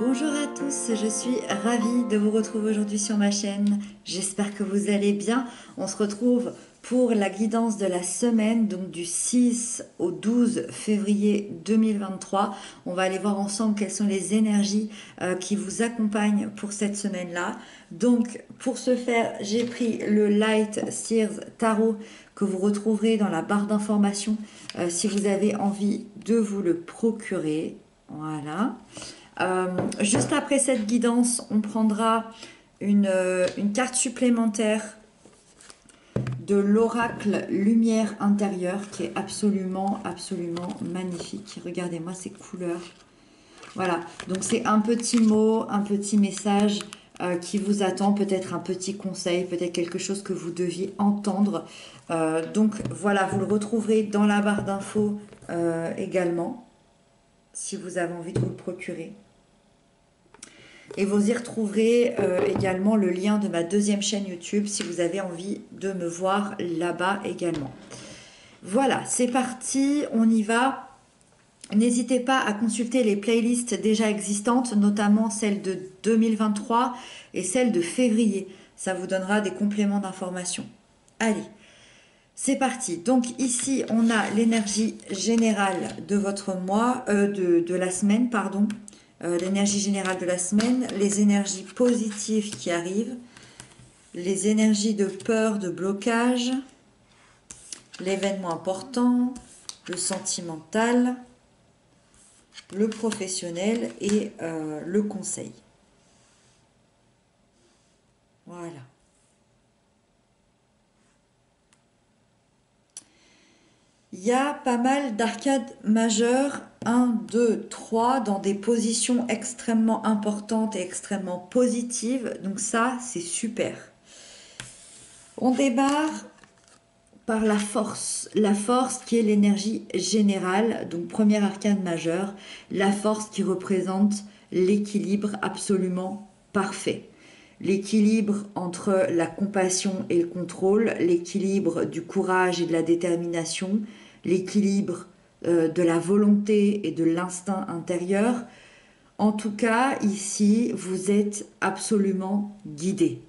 Bonjour à tous, je suis ravie de vous retrouver aujourd'hui sur ma chaîne. J'espère que vous allez bien. On se retrouve pour la guidance de la semaine, donc du 6 au 12 février 2023. On va aller voir ensemble quelles sont les énergies qui vous accompagnent pour cette semaine-là. Donc pour ce faire, j'ai pris le Light Seers Tarot que vous retrouverez dans la barre d'informations si vous avez envie de vous le procurer. Voilà. Juste après cette guidance, on prendra une carte supplémentaire de l'oracle lumière intérieure qui est absolument magnifique. Regardez-moi ces couleurs. Voilà, donc c'est un petit mot, un petit message qui vous attend, peut-être un petit conseil, peut-être quelque chose que vous deviez entendre. Donc voilà, vous le retrouverez dans la barre d'infos également, si vous avez envie de vous le procurer. Et vous y retrouverez également le lien de ma deuxième chaîne YouTube si vous avez envie de me voir là-bas également. Voilà, c'est parti, on y va. N'hésitez pas à consulter les playlists déjà existantes, notamment celle de 2023 et celle de février. Ça vous donnera des compléments d'information. Allez, c'est parti. Donc ici, on a l'énergie générale de votre mois, de la semaine, pardon. L'énergie générale de la semaine, les énergies positives qui arrivent, les énergies de peur, de blocage, l'événement important, le sentimental, le professionnel et le conseil. Voilà. Il y a pas mal d'arcades majeures, 1, 2, 3, dans des positions extrêmement importantes et extrêmement positives. Donc ça, c'est super. On démarre par la force qui est l'énergie générale, donc première arcane majeure, la force qui représente l'équilibre absolument parfait. L'équilibre entre la compassion et le contrôle, l'équilibre du courage et de la détermination, l'équilibre de la volonté et de l'instinct intérieur. En tout cas, ici, vous êtes absolument guidé.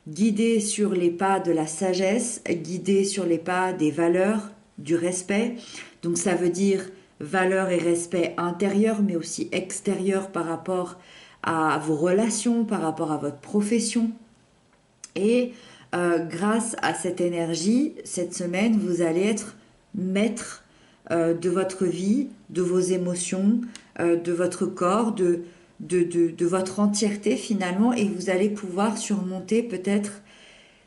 Guidé sur les pas de la sagesse, guidé sur les pas des valeurs, du respect. Donc ça veut dire valeur et respect intérieur, mais aussi extérieur par rapport à vos relations, par rapport à votre profession. Et grâce à cette énergie, cette semaine, vous allez être maître de votre vie, de vos émotions, de votre corps, de votre entièreté finalement, et vous allez pouvoir surmonter peut-être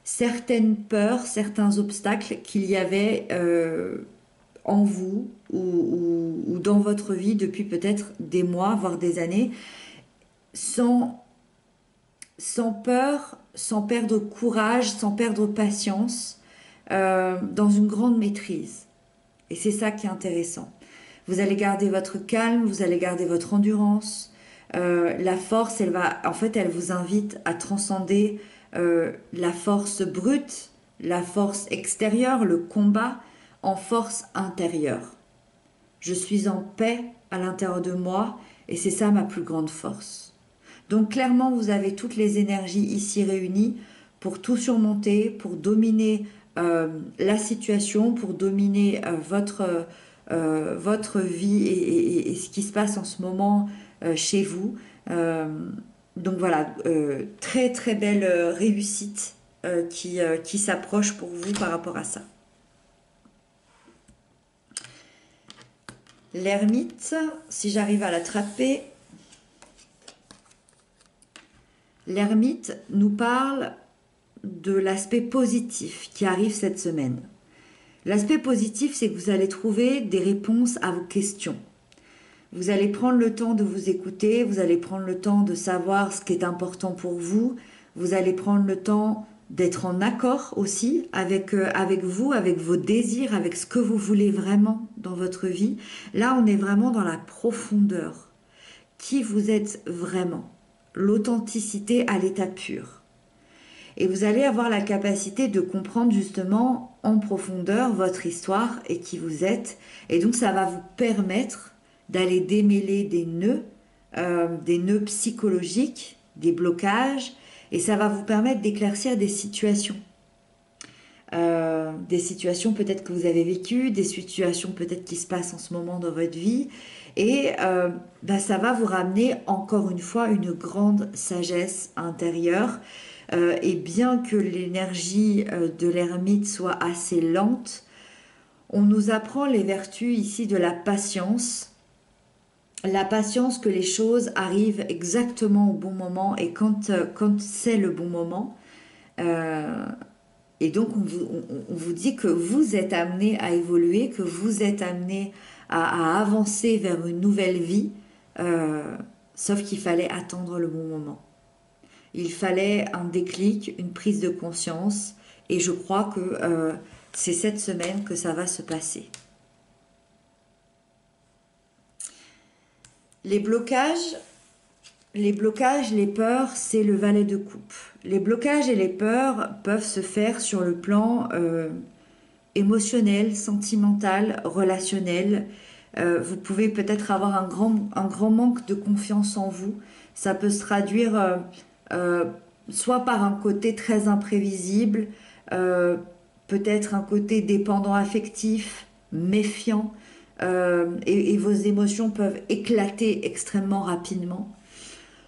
certaines peurs, certains obstacles qu'il y avait en vous ou dans votre vie depuis peut-être des mois, voire des années, sans peur, sans perdre courage, sans perdre patience, dans une grande maîtrise. Et c'est ça qui est intéressant. Vous allez garder votre calme, vous allez garder votre endurance. La force, elle vous invite à transcender la force brute, la force extérieure, le combat, en force intérieure. Je suis en paix à l'intérieur de moi et c'est ça ma plus grande force. Donc clairement, vous avez toutes les énergies ici réunies pour tout surmonter, pour dominer la situation, pour dominer votre vie et ce qui se passe en ce moment chez vous. Donc voilà, très très belle réussite qui s'approche pour vous par rapport à ça. L'ermite, si j'arrive à l'attraper, l'ermite nous parle de l'aspect positif qui arrive cette semaine. L'aspect positif, c'est que vous allez trouver des réponses à vos questions. Vous allez prendre le temps de vous écouter, vous allez prendre le temps de savoir ce qui est important pour vous, vous allez prendre le temps d'être en accord aussi avec vous, avec vos désirs, avec ce que vous voulez vraiment dans votre vie. Là, on est vraiment dans la profondeur. Qui vous êtes vraiment? L'authenticité à l'état pur. Et vous allez avoir la capacité de comprendre justement en profondeur votre histoire et qui vous êtes. Et donc ça va vous permettre d'aller démêler des nœuds des nœuds psychologiques, des blocages, et ça va vous permettre d'éclaircir des situations. Des situations peut-être que vous avez vécues, des situations peut-être qui se passent en ce moment dans votre vie, et ça va vous ramener encore une fois une grande sagesse intérieure. Et bien que l'énergie de l'ermite soit assez lente, on nous apprend les vertus ici de la patience que les choses arrivent exactement au bon moment et quand c'est le bon moment. Euh, et donc on vous dit que vous êtes amené à évoluer, que vous êtes amené à avancer vers une nouvelle vie, sauf qu'il fallait attendre le bon moment. Il fallait un déclic, une prise de conscience, et je crois que c'est cette semaine que ça va se passer. Les blocages, les peurs, c'est le valet de coupe. Les blocages et les peurs peuvent se faire sur le plan émotionnel, sentimental, relationnel. Vous pouvez peut-être avoir un grand manque de confiance en vous. Ça peut se traduire euh, soit par un côté très imprévisible, euh, peut-être un côté dépendant affectif, méfiant, et vos émotions peuvent éclater extrêmement rapidement.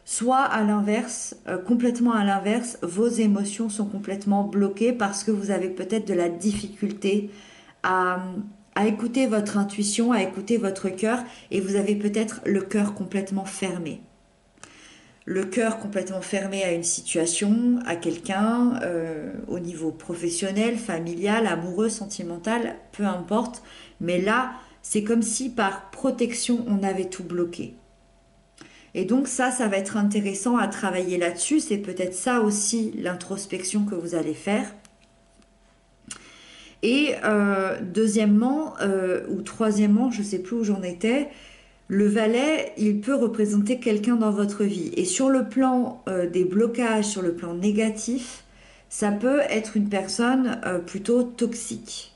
Soit à l'inverse, complètement à l'inverse, vos émotions sont complètement bloquées parce que vous avez peut-être de la difficulté à, à écouter votre intuition, à écouter votre cœur, et vous avez peut-être le cœur complètement fermé. Le cœur complètement fermé à une situation, à quelqu'un, au niveau professionnel, familial, amoureux, sentimental, peu importe. Mais là, c'est comme si par protection, on avait tout bloqué. Et donc ça va être intéressant à travailler là-dessus. C'est peut-être ça aussi l'introspection que vous allez faire. Et deuxièmement, ou troisièmement, je ne sais plus où j'en étais, le valet, il peut représenter quelqu'un dans votre vie. Et sur le plan des blocages, sur le plan négatif, ça peut être une personne plutôt toxique.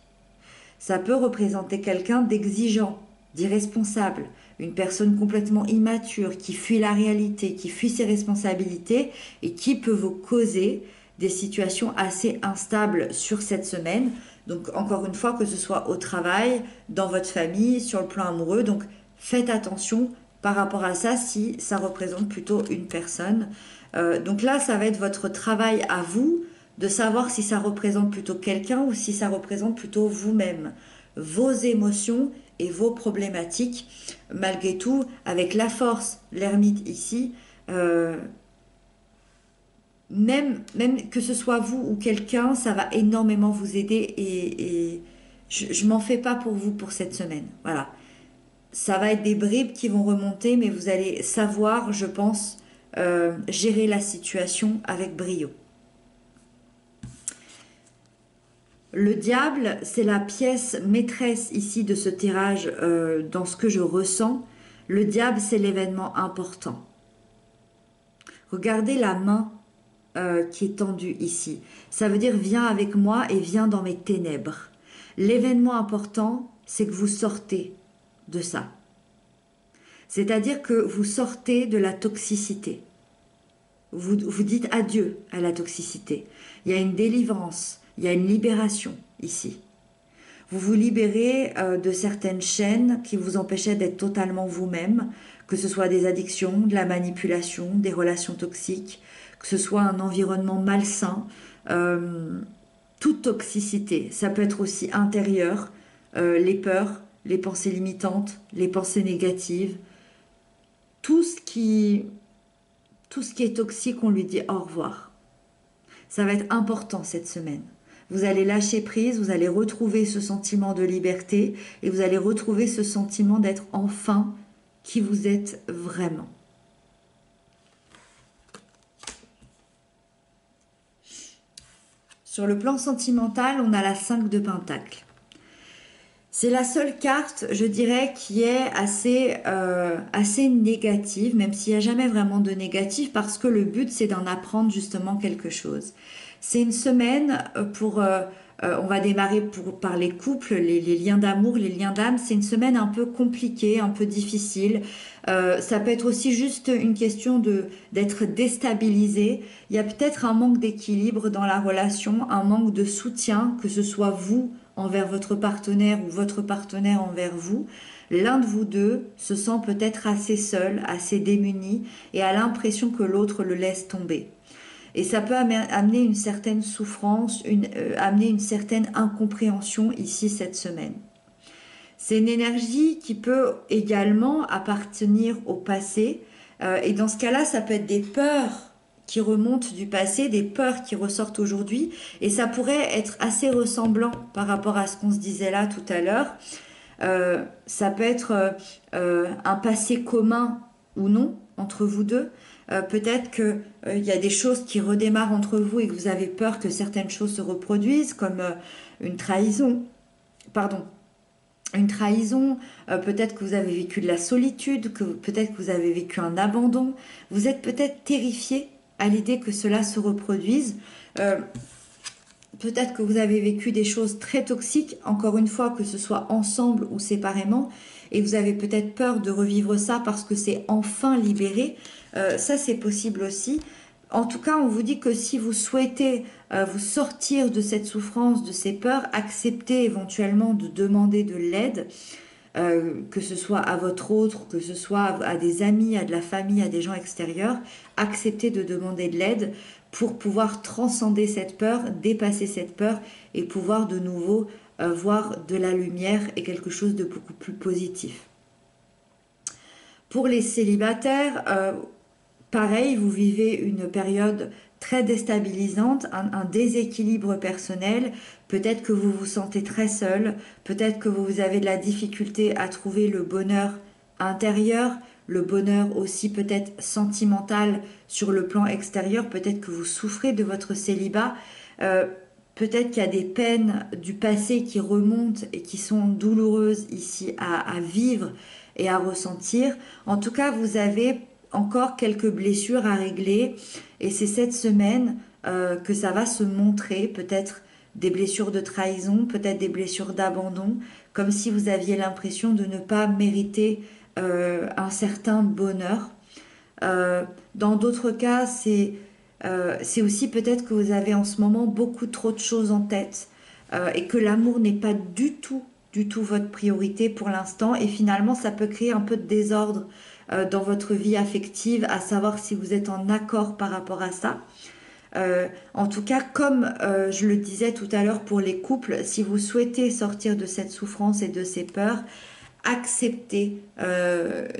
Ça peut représenter quelqu'un d'exigeant, d'irresponsable, une personne complètement immature, qui fuit la réalité, qui fuit ses responsabilités et qui peut vous causer des situations assez instables sur cette semaine. Donc encore une fois, que ce soit au travail, dans votre famille, sur le plan amoureux. Donc faites attention par rapport à ça si ça représente plutôt une personne. Donc là, ça va être votre travail à vous de savoir si ça représente plutôt quelqu'un ou si ça représente plutôt vous-même, vos émotions et vos problématiques. Malgré tout, avec la force, l'ermite ici, même que ce soit vous ou quelqu'un, ça va énormément vous aider et je m'en fais pas pour vous pour cette semaine. Voilà. Ça va être des bribes qui vont remonter, mais vous allez savoir, je pense, gérer la situation avec brio. Le diable, c'est la pièce maîtresse ici de ce tirage dans ce que je ressens. Le diable, c'est l'événement important. Regardez la main qui est tendue ici. Ça veut dire viens avec moi et viens dans mes ténèbres. L'événement important, c'est que vous sortez de ça. C'est-à-dire que vous sortez de la toxicité. Vous dites adieu à la toxicité. Il y a une délivrance. Il y a une libération ici. Vous vous libérez de certaines chaînes qui vous empêchaient d'être totalement vous-même, que ce soit des addictions, de la manipulation, des relations toxiques, que ce soit un environnement malsain, toute toxicité. Ça peut être aussi intérieur, les peurs, les pensées limitantes, les pensées négatives. Tout ce qui est toxique, on lui dit au revoir. Ça va être important cette semaine. Vous allez lâcher prise, vous allez retrouver ce sentiment de liberté et vous allez retrouver ce sentiment d'être enfin qui vous êtes vraiment. Sur le plan sentimental, on a la 5 de Pentacles. C'est la seule carte, je dirais, qui est assez négative, même s'il n'y a jamais vraiment de négatif, parce que le but, c'est d'en apprendre justement quelque chose. C'est une semaine pour on va démarrer par les couples, les liens d'amour, les liens d'âme. C'est une semaine un peu compliquée, un peu difficile. Ça peut être aussi juste une question d'être déstabilisé. Il y a peut-être un manque d'équilibre dans la relation, un manque de soutien, que ce soit vous envers votre partenaire ou votre partenaire envers vous. L'un de vous deux se sent peut-être assez seul, assez démuni et a l'impression que l'autre le laisse tomber. Et ça peut amener une certaine souffrance, amener une certaine incompréhension ici cette semaine. C'est une énergie qui peut également appartenir au passé. Et dans ce cas-là, ça peut être des peurs qui remontent du passé, des peurs qui ressortent aujourd'hui. Et ça pourrait être assez ressemblant par rapport à ce qu'on se disait là tout à l'heure. Ça peut être un passé commun ou non entre vous deux. Peut-être qu'il y a des choses qui redémarrent entre vous et que vous avez peur que certaines choses se reproduisent, comme une trahison. Pardon. Une trahison, peut-être que vous avez vécu de la solitude, peut-être que vous avez vécu un abandon. Vous êtes peut-être terrifié à l'idée que cela se reproduise. Peut-être que vous avez vécu des choses très toxiques, encore une fois, que ce soit ensemble ou séparément, et vous avez peut-être peur de revivre ça parce que c'est enfin libéré. Ça, c'est possible aussi. En tout cas, on vous dit que si vous souhaitez vous sortir de cette souffrance, de ces peurs, acceptez éventuellement de demander de l'aide, que ce soit à votre autre, que ce soit à des amis, à de la famille, à des gens extérieurs. Acceptez de demander de l'aide pour pouvoir transcender cette peur, dépasser cette peur et pouvoir de nouveau voir de la lumière et quelque chose de beaucoup plus positif. Pour les célibataires, pareil, vous vivez une période très déstabilisante, un déséquilibre personnel. Peut-être que vous vous sentez très seul, peut-être que vous avez de la difficulté à trouver le bonheur intérieur, le bonheur aussi peut-être sentimental sur le plan extérieur. Peut-être que vous souffrez de votre célibat. Peut-être qu'il y a des peines du passé qui remontent et qui sont douloureuses ici à vivre et à ressentir. En tout cas, vous avez encore quelques blessures à régler et c'est cette semaine que ça va se montrer, peut-être des blessures de trahison, peut-être des blessures d'abandon, comme si vous aviez l'impression de ne pas mériter un certain bonheur. Dans d'autres cas, c'est aussi peut-être que vous avez en ce moment beaucoup trop de choses en tête et que l'amour n'est pas du tout votre priorité pour l'instant et finalement ça peut créer un peu de désordre dans votre vie affective, à savoir si vous êtes en accord par rapport à ça. En tout cas, comme je le disais tout à l'heure pour les couples, si vous souhaitez sortir de cette souffrance et de ces peurs, acceptez,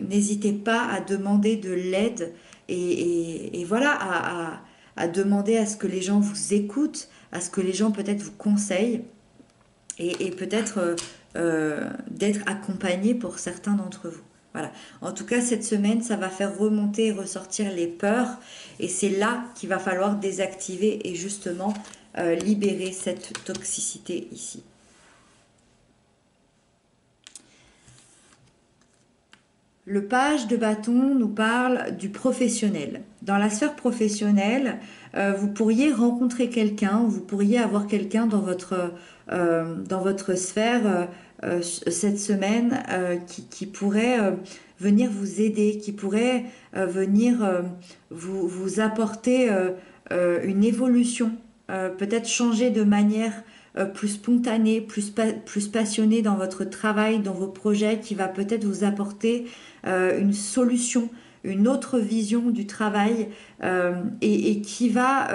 n'hésitez pas à demander de l'aide et voilà, à demander à ce que les gens vous écoutent, à ce que les gens peut-être vous conseillent et peut-être d'être accompagné pour certains d'entre vous. Voilà. En tout cas, cette semaine, ça va faire remonter et ressortir les peurs et c'est là qu'il va falloir désactiver et justement libérer cette toxicité ici. Le page de bâton nous parle du professionnel. Dans la sphère professionnelle, vous pourriez rencontrer quelqu'un, vous pourriez avoir quelqu'un dans votre sphère cette semaine qui pourrait venir vous aider, qui pourrait venir vous apporter une évolution, peut-être changer de manière plus spontanée, plus passionnée dans votre travail, dans vos projets, qui va peut-être vous apporter une solution, une autre vision du travail et qui va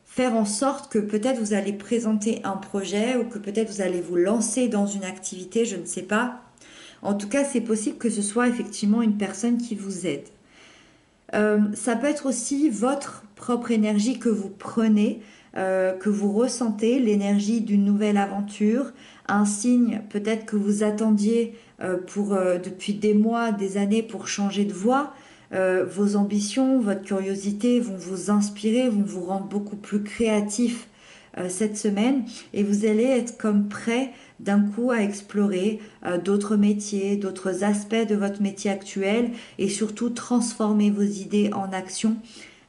faire en sorte que peut-être vous allez présenter un projet ou que peut-être vous allez vous lancer dans une activité, je ne sais pas. En tout cas, c'est possible que ce soit effectivement une personne qui vous aide. Ça peut être aussi votre propre énergie que vous prenez, que vous ressentez, l'énergie d'une nouvelle aventure, un signe peut-être que vous attendiez depuis des mois, des années pour changer de voie. Vos ambitions, votre curiosité vont vous inspirer, vont vous rendre beaucoup plus créatif cette semaine et vous allez être comme prêt d'un coup à explorer d'autres métiers, d'autres aspects de votre métier actuel et surtout transformer vos idées en action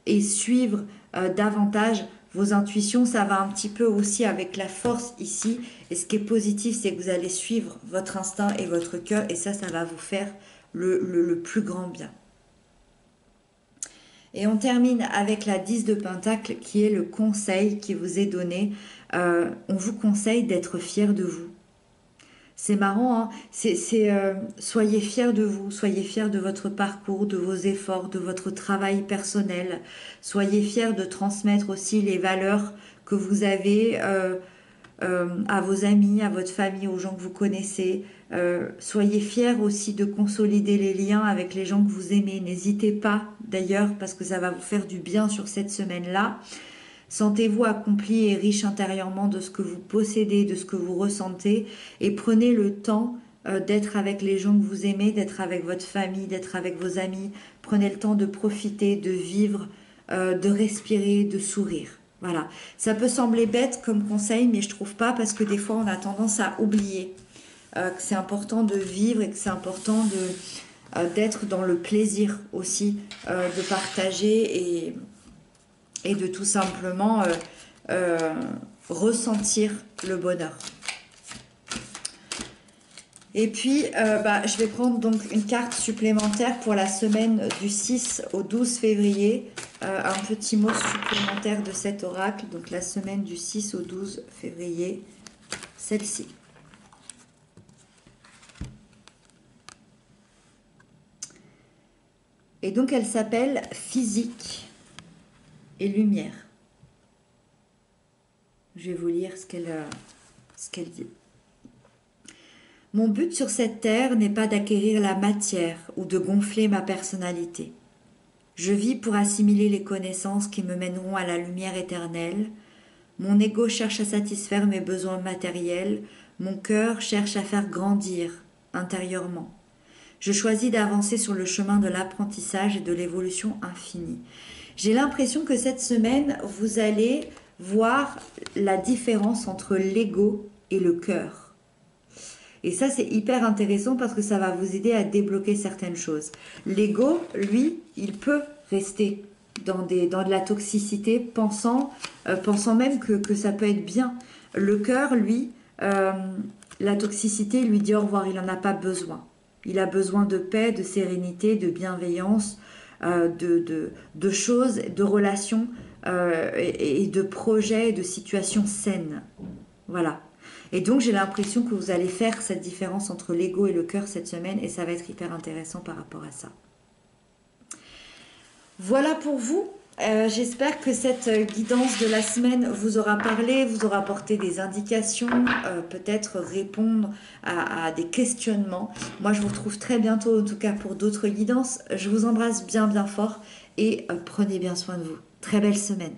et suivre davantage vos intuitions, ça va un petit peu aussi avec la force ici. Et ce qui est positif, c'est que vous allez suivre votre instinct et votre cœur. Et ça va vous faire le plus grand bien. Et on termine avec la 10 de Pentacle qui est le conseil qui vous est donné. On vous conseille d'être fier de vous. C'est marrant, hein. Soyez fiers de vous, soyez fiers de votre parcours, de vos efforts, de votre travail personnel. Soyez fiers de transmettre aussi les valeurs que vous avez à vos amis, à votre famille, aux gens que vous connaissez. Soyez fiers aussi de consolider les liens avec les gens que vous aimez. N'hésitez pas d'ailleurs parce que ça va vous faire du bien sur cette semaine-là. Sentez-vous accompli et riche intérieurement de ce que vous possédez, de ce que vous ressentez et prenez le temps d'être avec les gens que vous aimez, d'être avec votre famille, d'être avec vos amis. Prenez le temps de profiter, de vivre, de respirer, de sourire. Voilà. Ça peut sembler bête comme conseil, mais je trouve pas parce que des fois on a tendance à oublier que c'est important de vivre et que c'est important d'être dans le plaisir aussi, de partager et de tout simplement ressentir le bonheur. Et puis, je vais prendre donc une carte supplémentaire pour la semaine du 6 au 12 février. Un petit mot supplémentaire de cet oracle. Donc, la semaine du 6 au 12 février, celle-ci. Et donc, elle s'appelle Physique et Lumière. Je vais vous lire ce qu'elle dit. Mon but sur cette terre n'est pas d'acquérir la matière ou de gonfler ma personnalité. Je vis pour assimiler les connaissances qui me mèneront à la lumière éternelle. Mon ego cherche à satisfaire mes besoins matériels. Mon cœur cherche à faire grandir intérieurement. Je choisis d'avancer sur le chemin de l'apprentissage et de l'évolution infinie. J'ai l'impression que cette semaine, vous allez voir la différence entre l'ego et le cœur. Et ça, c'est hyper intéressant parce que ça va vous aider à débloquer certaines choses. L'ego, lui, il peut rester dans de la toxicité, pensant même que ça peut être bien. Le cœur, lui, la toxicité lui dit au revoir, il n'en a pas besoin. Il a besoin de paix, de sérénité, de bienveillance, de choses, de relations et de projets, de situations saines. Voilà. Et donc, j'ai l'impression que vous allez faire cette différence entre l'ego et le cœur cette semaine et ça va être hyper intéressant par rapport à ça. Voilà pour vous. J'espère que cette guidance de la semaine vous aura parlé, vous aura apporté des indications, peut-être répondre à des questionnements. Moi, je vous retrouve très bientôt, en tout cas pour d'autres guidances. Je vous embrasse bien, bien fort et prenez bien soin de vous. Très belle semaine.